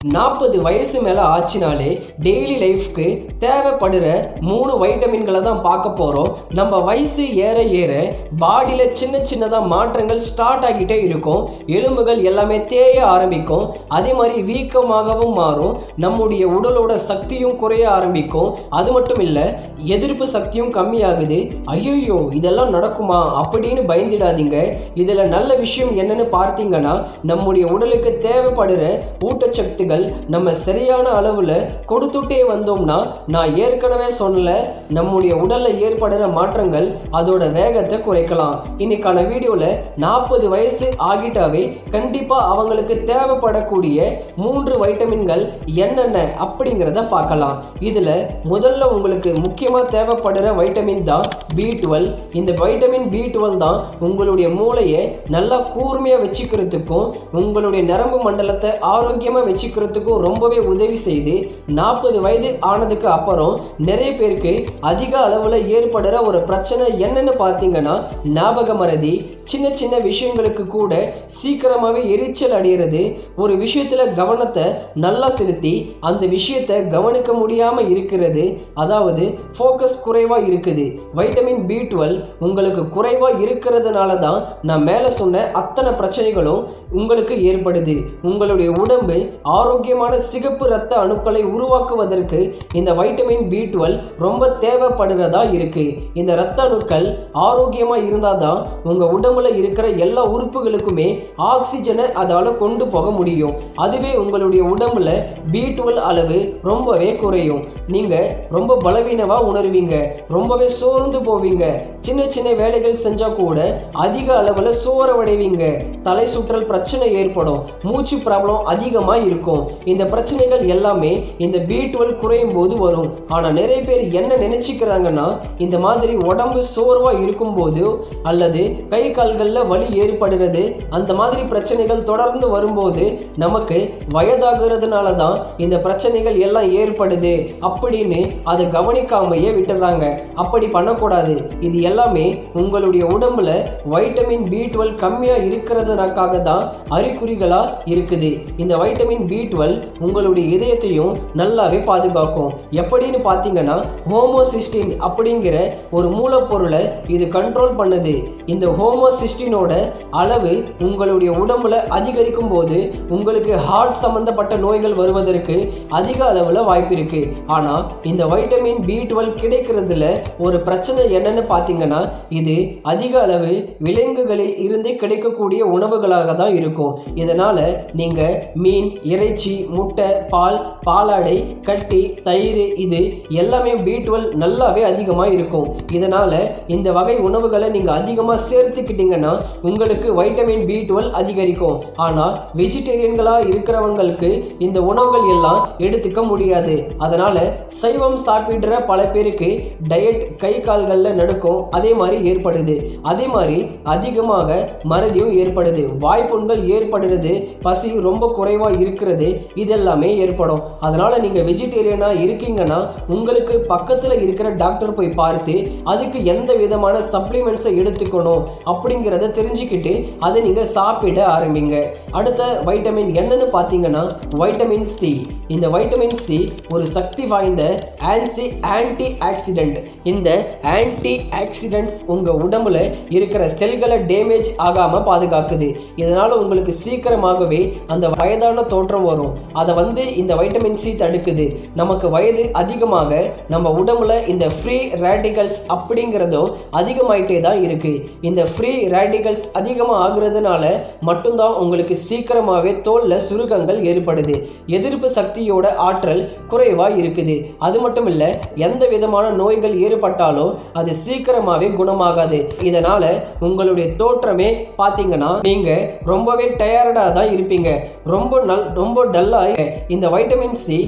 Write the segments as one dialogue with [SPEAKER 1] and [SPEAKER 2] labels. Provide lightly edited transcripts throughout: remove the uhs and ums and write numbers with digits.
[SPEAKER 1] 40 வயசு மேலே ஆச்சுனாலே டெய்லி லைஃப்க்கு தேவைப்படுற 3 வைட்டமின்களை தான் பார்க்க போகிறோம். நம்ம வயசு ஏற ஏற பாடியில் சின்ன சின்னதாக மாற்றங்கள் ஸ்டார்ட் ஆகிட்டே இருக்கும். எலும்புகள் எல்லாமே தேய ஆரம்பிக்கும். அதே மாதிரி வீக்கமாகவும் மாறும். நம்முடைய உடலோட சக்தியும் குறைய ஆரம்பிக்கும். அது மட்டும் இல்லை, எதிர்ப்பு சக்தியும் கம்மியாகுது. ஐயோ இதெல்லாம் நடக்குமா அப்படின்னு பயந்துடாதீங்க. இதில் நல்ல விஷயம் என்னன்னு பார்த்தீங்கன்னா, நம்முடைய உடலுக்கு தேவைப்படுற ஊட்டச்சத்து நம்ம சரியான அளவுல கொடுத்துட்டே வந்தோம்னா, நான் ஏற்கனவே சொன்னல, நம்முடைய உடல்ல ஏற்படுற மாற்றங்கள் அதோட வேகத்தை குறைக்கலாம். இன்னைக்கான வீடியோல 40 வயசு ஆகிட்டாவே கண்டிப்பா அவங்களுக்கு தேவைப்படக்கூடிய 3 வைட்டமின்கள் என்னென்ன அப்படிங்கிறத பார்க்கலாம். இதுல முதல்ல உங்களுக்கு முக்கியமா தேவைப்படுற வைட்டமின் தான் B12. இந்த வைட்டமின் B12 தான் உங்களுடைய மூளையை நல்லா கூர்மையா வச்சுக்கிறதுக்கும் உங்களுடைய நரம்பு மண்டலத்தை ஆரோக்கியமா வச்சுக்கிறதுக்கும் ரொம்பவே உதவி செய்து 40 வயது ஆனதுக்கு அப்புறம் நிறைய பேருக்கு அதிக அளவுல ஏற்படுற ஒரு பிரச்சனை என்னன்னு பார்த்தீங்கன்னா, ஞாபக மறதி. சின்ன சின்ன விஷயங்களுக்கு கூட சீக்கிரமாவே எரிச்சல் அடைகிறது. ஒரு விஷயத்துல கவனத்தை நல்லா செலுத்தி அந்த விஷயத்தை கவனிக்க முடியாம இருக்கிறது. அதாவது ஃபோக்கஸ் குறைவா இருக்குது. வைட்டமின் B12 உங்களுக்கு குறைவா இருக்கிறதுனால தான் நான் மேலே சொன்ன அத்தனை பிரச்சனைகளும் உங்களுக்கு ஏற்படுது. உங்களுடைய உடம்பு ஆரோக்கியமான சிகப்பு இரத்த அணுக்களை உருவாக்குவதற்கு இந்த வைட்டமின் B12 ரொம்ப தேவைப்படுறதா இருக்கு. இந்த இரத்த அணுக்கள் ஆரோக்கியமா இருந்தாதான் உங்க உடம்புல இருக்கிற எல்லா உறுப்புகளுக்குமே ஆக்சிஜனை அதால கொண்டு போக முடியும். அதுவே உங்களுடைய உடம்புல B12 அளவு ரொம்பவே குறையும். நீங்க ரொம்ப பலவீனமா உணர்வீங்க, ரொம்பவே சோர்ந்து போவீங்க. சின்ன சின்ன வேலைகள் செஞ்சா கூட அதிக அளவுல சோர்வடைவீங்க. தலை சுற்றல் பிரச்சனை ஏற்படும். மூச்சு ப்ராப்ளம் அதிகமா இருக்கும். இந்த பிரச்சனைகள் எல்லாமே இந்த B12 குறையும் போது வரும். ஆனால் நிறைய பேர் என்ன நினைச்சுக்கிறாங்கன்னா, இந்த மாதிரி உடம்பு சோர்வா இருக்கும்போது அல்லது கை கால்களில் வலி ஏற்படுறது, அந்த மாதிரி பிரச்சனைகள் தொடர்ந்து வரும்போது நமக்கு வயதாகிறதுனால தான் இந்த பிரச்சனைகள் எல்லாம் ஏற்படுது அப்படின்னு அதை கவனிக்காமையே விட்டுறாங்க. அப்படி பண்ணக்கூடாது. இது எல்லாமே உங்களுடைய உடம்புல வைட்டமின் B12 கம்மியா இருக்கிறதுனாக்காக தான் அறிகுறிகளா இருக்குது. இந்த வைட்டமின் B12 உங்களுடைய இதயத்தையும் நல்லாவே பாதுகாக்கும். எப்படின்னு பார்த்தீங்கன்னா, ஹோமோசிஸ்டின் அப்படிங்கிற ஒரு மூலப்பொருளை இது கண்ட்ரோல் பண்ணுது. இந்த ஹோமோசிஸ்டினோட அளவு உங்களுடைய உடம்புல அதிகரிக்கும் போது உங்களுக்கு ஹார்ட் சம்பந்தப்பட்ட நோய்கள் வருவதற்கு அதிக அளவில் வாய்ப்பு இருக்கு. ஆனால் இந்த வைட்டமின் B12 கிடைக்கிறதுல ஒரு பிரச்சனை என்னன்னு பார்த்தீங்கன்னா, இது அதிக அளவு விலங்குகளில் இருந்து கிடைக்கக்கூடிய உணவுகளாக தான் இருக்கும். இதனால நீங்க மீன், இறைச்சி, முட்டை, பால், பாலாடை, கட்டி, தயிர், இது எல்லாமே B12 நல்லாவே அதிகமாக இருக்கும். இதனால இந்த வகை உணவுகளை நீங்க அதிகமாக சேர்த்துக்கிட்டீங்கன்னா உங்களுக்கு வைட்டமின் B12 அதிகரிக்கும். ஆனால் வெஜிடேரியன்களா இருக்கிறவங்களுக்கு இந்த உணவுகள் எல்லாம் எடுத்துக்க முடியாது. அதனால சைவம் சாப்பிடுற பல பேருக்கு டயட் கை கால்களில் நடுக்கும் அதே மாதிரி ஏற்படுது. அதே மாதிரி அதிகமாக மறதியும் ஏற்படுது. வாய்ப்புண்கள் ஏற்படுறது, பசி ரொம்ப குறைவாக இருக்கிறது, இதெல்லாமே ஏற்படும். அதனால நீங்க வெஜிடேரியனா இருக்கீங்கன்னா உங்களுக்கு பக்கத்துல இருக்கிற டாக்டர் போய் பார்த்து அதுக்கு எந்த விதமான சப்ளிமெண்ட்ஸை எடுத்துக்கணும் அப்படிங்கிறத தெரிஞ்சுக்கிட்டு அதை நீங்க சாப்பிட ஆரம்பிங்க. அடுத்த வைட்டமின் என்னன்னு பார்த்தீங்கன்னா, வைட்டமின் சி. இந்த வைட்டமின் சி ஒரு சக்தி வாய்ந்த ஆன்டி ஆக்சிடென்ட். இந்த ஆன்டி ஆக்சிடென்ட்ஸ் உங்க உடம்புல இருக்கிற செல்களை டேமேஜ் ஆகாம பாதுகாக்குது. இதனால உங்களுக்கு சீக்கிரமாகவே அந்த வயதான தோற்றம் வரும். அதை இந்த வைட்டமின் சி தடுக்குது. நமக்கு வயது அதிகமாக நம்ம உடம்புல இந்த ஃப்ரீ ரேடிகல்ஸ் அப்படிங்கிறதும் அதிகமாயிட்டே தான் இருக்கு. இந்த ஃப்ரீ ரேடிகல்ஸ் அதிகமாக ஆகுறதுனால மட்டும்தான் உங்களுக்கு சீக்கிரமாகவே தோல்ல சுருக்கங்கள் ஏற்படுது. எதிர்ப்பு சக்தியோட ஆற்றல் குறைவாக இருக்குது. அது மட்டும் இல்லை, எந்த விதமான நோய்கள் ஏற்பட்டாலும் அது சீக்கிரமாகவே குணமாகாது. இதனால உங்களுடைய தோற்றமே பார்த்தீங்கன்னா நீங்க ரொம்பவே டயர்டாக தான் இருப்பீங்க. ரொம்ப டல்லாக. இந்த வைட்டமின் சி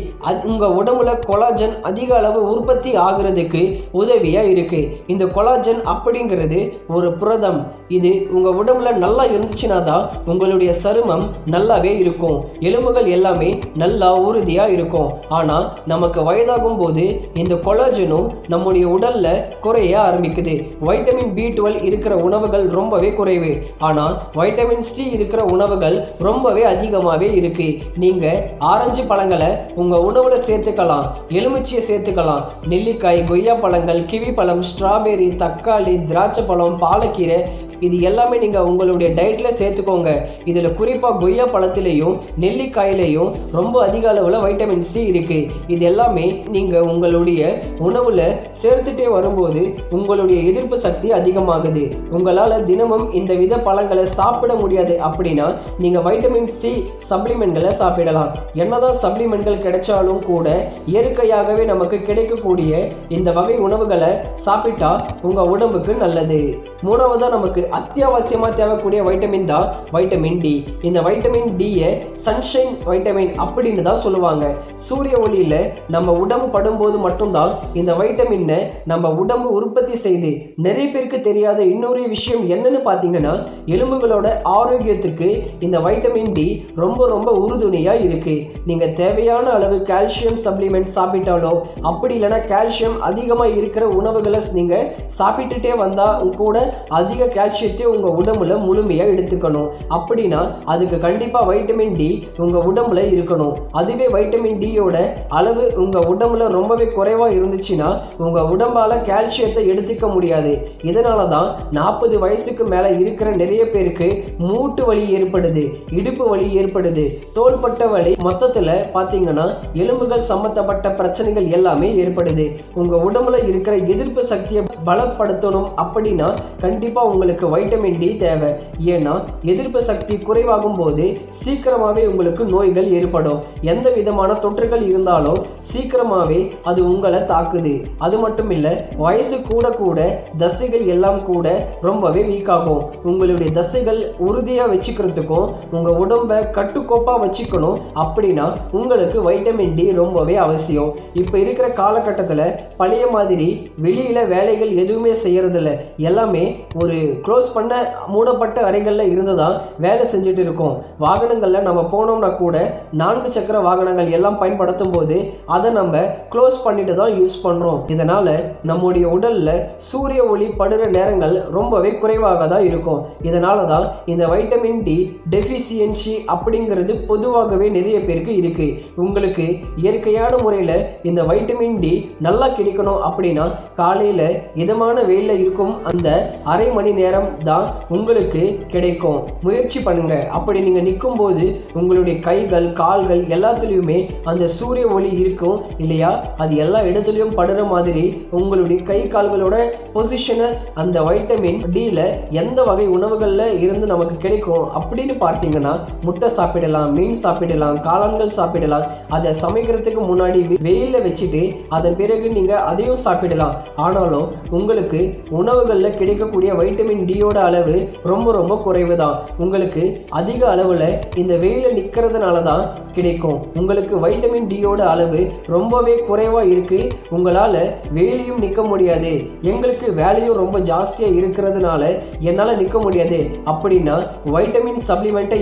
[SPEAKER 1] உங்க உடம்புல கொலாஜன் அதிக அளவு உற்பத்தி ஆகிறதுக்கு உதவியா இருக்கு. இந்த கொலாஜன் அப்படிங்கிறது ஒரு புரதம். இது உங்கள் உடம்புல நல்லா இருந்துச்சுன்னா தான் உங்களுடைய சருமம் நல்லாவே இருக்கும், எலும்புகள் எல்லாமே நல்லா உறுதியாக இருக்கும். ஆனால் நமக்கு வயதாகும் போது இந்த கொலாஜனும் நம்முடைய உடலில் குறைய ஆரம்பிக்குது. வைட்டமின் B12 இருக்கிற உணவுகள் ரொம்பவே குறைவு, ஆனால் வைட்டமின் C இருக்கிற உணவுகள் ரொம்பவே அதிகமாகவே இருக்கு. நீங்கள் ஆரஞ்சு பழங்களை உங்கள் உணவில் சேர்த்துக்கலாம், எலுமிச்சையை சேர்த்துக்கலாம், நெல்லிக்காய், கொய்யா பழங்கள், கிவி பழம், ஸ்ட்ராபெரி, தக்காளி, திராட்சை பழம், பாலக்கீரை, இது எல்லாமே நீங்கள் உங்களுடைய டயட்டில் சேர்த்துக்கோங்க. இதில் குறிப்பாக கொய்யா பழத்திலையும் நெல்லிக்காயிலையும் ரொம்ப அதிக அளவில் வைட்டமின் C இருக்குது. இது எல்லாமே நீங்கள் உங்களுடைய உணவில் சேர்த்துட்டே வரும்போது உங்களுடைய எதிர்ப்பு சக்தி அதிகமாகுது. உங்களால் தினமும் இந்த வித பழங்களை சாப்பிட முடியாது அப்படின்னா நீங்கள் வைட்டமின் C சப்ளிமெண்ட்களை சாப்பிடலாம். என்னதான் சப்ளிமெண்ட்கள் கிடைச்சாலும் கூட இயற்கையாகவே நமக்கு கிடைக்கக்கூடிய இந்த வகை உணவுகளை சாப்பிட்டா உங்கள் உடம்புக்கு நல்லது. மூணாவதாக நமக்கு அத்தியாவசியமாக தேவைக்கூடிய வைட்டமின் தான் வைட்டமின் D. இந்த வைட்டமின் Dயை சன்ஷைன் வைட்டமின் அப்படின்னு தான் சொல்லுவாங்க. சூரிய ஒளியில் நம்ம உடம்பு படும்போது மட்டும்தான் இந்த வைட்டமினை நம்ம உடம்பு உற்பத்தி செய்து. நிறைய பேருக்கு தெரியாத இன்னொரு விஷயம் என்னன்னு பார்த்தீங்கன்னா, எலும்புகளோட ஆரோக்கியத்துக்கு இந்த வைட்டமின் D ரொம்ப ரொம்ப உறுதுணையாக இருக்குது. நீங்கள் தேவையான அளவு கால்சியம் சப்ளிமெண்ட் சாப்பிட்டாலோ அப்படி இல்லைனா கால்சியம் அதிகமாக இருக்கிற உணவுகளை நீங்கள் சாப்பிட்டுட்டே வந்தால் கூட அதிக கால்சியத்தை உங்கள் உடம்புல முழுமையாக எடுத்துக்கணும். அப்படின்னா அதுக்கு கண்டிப்பாக வைட்டமின் D உங்கள் உடம்புல இருக்கணும். அதுவே வைட்டமின் Dயோட அளவு உங்கள் உடம்புல ரொம்பவே குறைவாக இருந்துச்சுன்னா உங்கள் உடம்பால் கால்சியத்தை எடுத்துக்க முடியாது. இதனால தான் 40 வயசுக்கு மேலே இருக்கிற நிறைய பேருக்கு மூட்டு வலி ஏற்படுது, இடுப்பு வலி ஏற்படுது, தோள்பட்ட வலி, மொத்தத்தில் பார்த்தீங்கன்னா எலும்புகள் சம்பந்தப்பட்ட பிரச்சனைகள் எல்லாமே ஏற்படுது. உங்கள் உடம்புல இருக்கிற எதிர்ப்பு சக்தியை பலப்படுத்தணும் அப்படின்னா கண்டிப்பாக உங்களுக்கு வைட்டமின் D தேவை. ஏன்னா எதிர்ப்பு சக்தி குறைவாகும் போது சீக்கிரமாகவே உங்களுக்கு நோய்கள் ஏற்படும். எந்த விதமான தொற்றுகள் இருந்தாலும் சீக்கிரமாகவே அது உங்களை தாக்குது. அது மட்டும் இல்லை, வயசு கூட கூட தசைகள் எல்லாம் கூட ரொம்பவே வீக் ஆகும். உங்களுடைய தசைகள் உறுதியாக வச்சுக்கிறதுக்கும் உங்கள் உடம்பை கட்டுக்கோப்பாக வச்சுக்கணும் அப்படின்னா உங்களுக்கு வைட்டமின் D ரொம்பவே அவசியம். இப்போ இருக்கிற காலகட்டத்தில் பழைய மாதிரி வெளியில் வேலைகள் எதுவுமே செய்யறதில்ல. எல்லாமே ஒரு க்ளோஸ் பண்ண மூடப்பட்ட அறைகளில் இருந்து தான் வேலை செஞ்சுட்டு இருக்கோம். வாகனங்களில் நம்ம போனோம்னா கூட 4 சக்கர வாகனங்கள் எல்லாம் பயன்படுத்தும் போது அதை நம்ம க்ளோஸ் பண்ணிட்டு தான் யூஸ் பண்ணுறோம். இதனால் நம்முடைய உடலில் சூரிய ஒளி படுற நேரங்கள் ரொம்பவே குறைவாக தான் இருக்கும். இதனால தான் இந்த வைட்டமின் D டெஃபிஷியன்சி அப்படிங்கிறது பொதுவாகவே நிறைய பேருக்கு இருக்குது. உங்களுக்கு இயற்கையான முறையில் இந்த வைட்டமின் D நல்லா கிடைக்கணும் அப்படின்னா காலையில் இதமான வெயிலில் இருக்கும் அந்த அரை மணி நேரம் தான் உங்களுக்கு கிடைக்கும். முயற்சி பண்ணுங்க. அப்படி நீங்கள் நிற்கும் போது உங்களுடைய கைகள், கால்கள் எல்லாத்துலேயுமே அந்த சூரிய ஒளி இருக்கும் இல்லையா, அது எல்லா இடத்துலையும் படுற மாதிரி உங்களுடைய கை கால்களோட பொசிஷனை அந்த வைட்டமின் Dல எந்த வகை உணவுகளில் இருந்து நமக்கு கிடைக்கும் அப்படின்னு பார்த்தீங்கன்னா, முட்டை சாப்பிடலாம், மீன் சாப்பிடலாம், காளான்கள் சாப்பிடலாம். அதை சமைக்கிறதுக்கு முன்னாடி வெயிலில் வச்சுட்டு அதன் பிறகு நீங்கள் அதையும் சாப்பிடலாம். ஆனாலும் உங்களுக்கு உணவுகளில் கிடைக்கக்கூடிய வைட்டமின் Dயோட அளவு ரொம்ப ரொம்ப குறைவு தான். உங்களுக்கு அதிக அளவில் இந்த வெயிலில் நிற்கிறதுனால தான் கிடைக்கும். உங்களுக்கு வைட்டமின் Dயோட அளவு ரொம்பவே குறைவாக இருக்குது. உங்களால் வெயிலையும் நிற்க முடியாது, எங்களுக்கு வேலையும் ரொம்ப ஜாஸ்தியாக இருக்கிறதுனால என்னால் நிற்க முடியாது அப்படின்னா வைட்டமின் சப்ளிமெண்ட்டை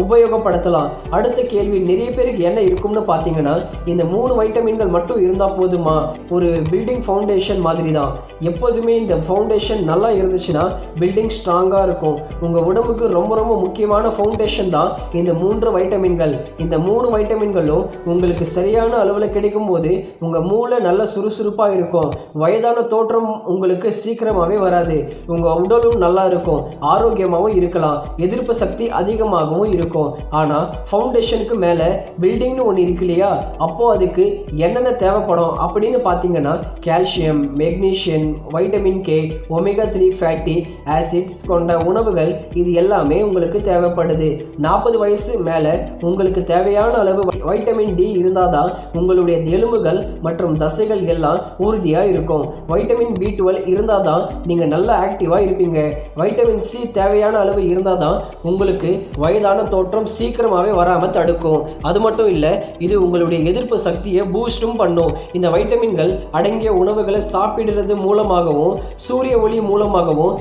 [SPEAKER 1] உபயோகப்படுத்தலாம். அடுத்த கேள்வி நிறைய பேருக்கு என்ன இருக்கும்னு பார்த்தீங்கன்னா, இந்த 3 வைட்டமின்கள் மட்டும் இருந்தால் போதுமா? ஒரு பில்டிங் ஃபவுண்டேஷன் மாதிரி தான். எப்போதுமே இந்த ஃபவுண்டேஷன் நல்லா இருந்துச்சுன்னா பில்டிங் ஸ்ட்ராங்காக இருக்கும். உங்கள் உடம்புக்கு ரொம்ப ரொம்ப முக்கியமான ஃபவுண்டேஷன் தான் இந்த 3 வைட்டமின்கள். இந்த 3 வைட்டமின்களும் உங்களுக்கு சரியான அளவில் கிடைக்கும் போது உங்கள் மூளை நல்ல சுறுசுறுப்பாக இருக்கும். வயதான தோற்றம் உங்களுக்கு சீக்கிரமாகவே வராது. உங்கள் உடலும் நல்லா இருக்கும், ஆரோக்கியமாகவும் இருக்கலாம், எதிர்ப்பு சக்தி அதிகமாகவும் இருக்கும். ஆனால் ஃபவுண்டேஷனுக்கு மேலே பில்டிங்னு ஒன்று இருக்கு இல்லையா, அப்போது அதுக்கு என்னென்ன தேவைப்படும் அப்படின்னு பார்த்தீங்கன்னா, calcium, magnesium, vitamin K, omega 3 fatty acids கொண்ட உணவுகள், இது எல்லாமே உங்களுக்கு தேவைப்படுது. 40 வயசு மேலே உங்களுக்கு தேவையான அளவு வைட்டமின் D இருந்தால் தான் உங்களுடைய எலும்புகள் மற்றும் தசைகள் எல்லாம் உறுதியாக இருக்கும். வைட்டமின் B12 இருந்தால் தான் நீங்கள் நல்லா ஆக்டிவாக இருப்பீங்க. வைட்டமின் C தேவையான அளவு இருந்தால் தான் உங்களுக்கு வயதான தோற்றம் சீக்கிரமாகவே வராமல் தடுக்கும். அது மட்டும் இல்லை, இது உங்களுடைய எதிர்ப்பு சக்தியை பூஸ்டும் பண்ணும். இந்த வைட்டமின்கள் அடங்கிய உணவுகளை சாப்பிடுறது மூலமாகவும் சூரிய ஒளி மூலமாகவும்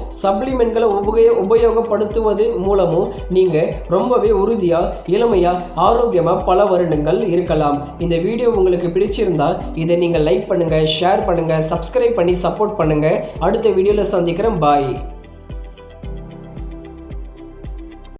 [SPEAKER 1] சப்ளிமெண்ட்களை உபயோகப்படுத்துவது மூலமும் நீங்கள் ரொம்பவே உறுதியாக இளமையாக ஆரோக்கியமாக பல வருடங்கள் இருக்கலாம். இந்த வீடியோ உங்களுக்கு பிடிச்சிருந்தா இதை நீங்கள் லைக் பண்ணுங்கள், ஷேர் பண்ணுங்கள், சப்ஸ்கிரைப் பண்ணி சப்போர்ட் பண்ணுங்கள். அடுத்த வீடியோவில் சந்திக்கிறேன். பாய்.